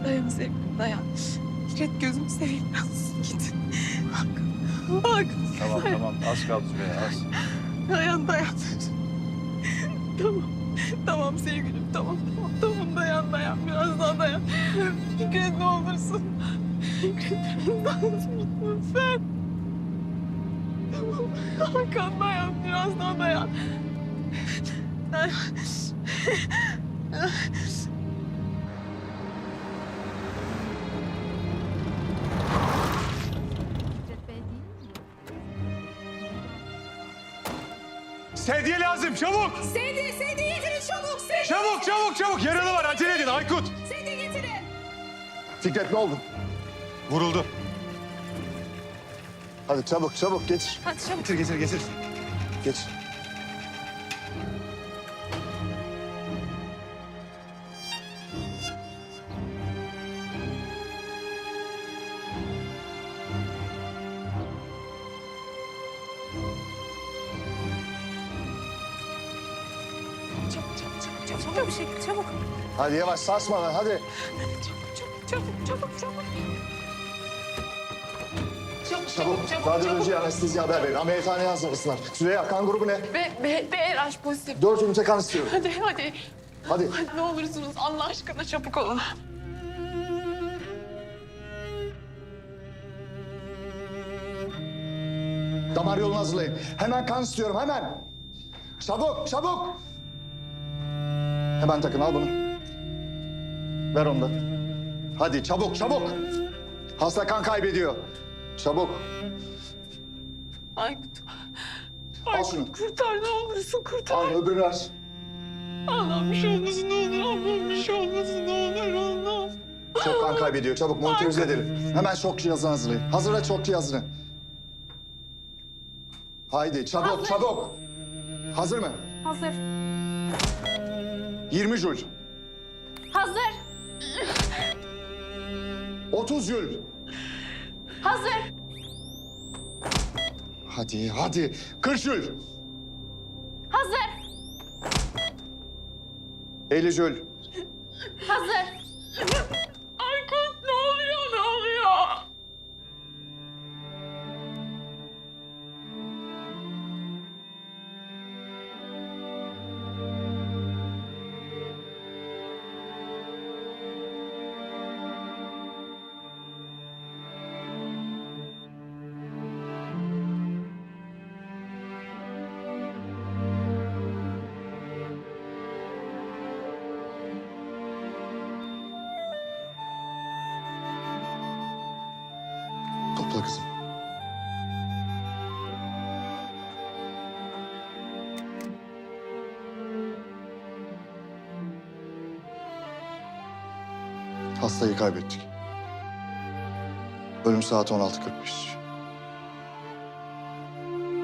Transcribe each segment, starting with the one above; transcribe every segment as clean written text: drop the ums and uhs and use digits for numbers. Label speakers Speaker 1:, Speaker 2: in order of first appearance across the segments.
Speaker 1: Dayan sevgilim, dayan. Fikret gözümü seveyim biraz. Git. Bak.
Speaker 2: Tamam. Az kaldı Züleyha, az.
Speaker 1: Dayan. Tamam. Tamam sevgilim, tamam. Dayan. Biraz daha dayan. Fikret ne olursun. Fikret biraz daha lütfen. Tamam. Hakan dayan, biraz daha dayan. Dayan.
Speaker 2: Sedye lazım, çabuk!
Speaker 1: Sedye getirin çabuk.
Speaker 2: Çabuk! Yaralı var, acele edin Aykut!
Speaker 1: Sedye getirin.
Speaker 3: Fikret ne oldu?
Speaker 2: Vuruldu.
Speaker 3: Hadi çabuk getir.
Speaker 1: Hadi çabuk.
Speaker 2: Getir.
Speaker 3: Geç.
Speaker 1: Çabuk bir şey, çabuk.
Speaker 3: Hadi yavaş sarsma lan hadi. Çabuk. Radyolojiye anesteziye haber verin. Ameliyathaneye hazırlasınlar. Süreyya kan grubu ne?
Speaker 1: BRH pozitif.
Speaker 3: 4 ünite kan istiyorum.
Speaker 1: Hadi.
Speaker 3: Hadi.
Speaker 1: Ne olursunuz Allah aşkına çabuk olun.
Speaker 3: Damar yolunu hazırlayın. Hemen kan istiyorum hemen. Çabuk. Hemen takın al bunu. Ver onu da. Hadi çabuk. Hasta kan kaybediyor. Çabuk.
Speaker 1: Aykut.
Speaker 3: Al şunu.
Speaker 1: Kurtar ne olursun kurtar.
Speaker 3: Al öbürünü ver.
Speaker 1: Allah'ım bir şey olmasın ne olur. Allah'ım bir şey olmasın ne olur Allah'ım.
Speaker 3: Çok kan kaybediyor. Çabuk monitörize edelim. Hemen şok cihazını hazırlayın. Hazırla şok cihazını. Haydi çabuk. Hazır mı?
Speaker 4: Hazır.
Speaker 3: 20 jül.
Speaker 4: Hazır.
Speaker 3: 30 jül.
Speaker 4: Hazır.
Speaker 3: Hadi. 40 jül.
Speaker 4: Hazır.
Speaker 3: 50 jül.
Speaker 4: Hazır.
Speaker 1: Aykut ne oluyor?
Speaker 3: Topla kızım. Hastayı kaybettik. Ölüm saati 16:45.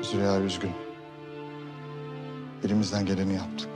Speaker 3: Züleyha üzgün. Elimizden geleni yaptık.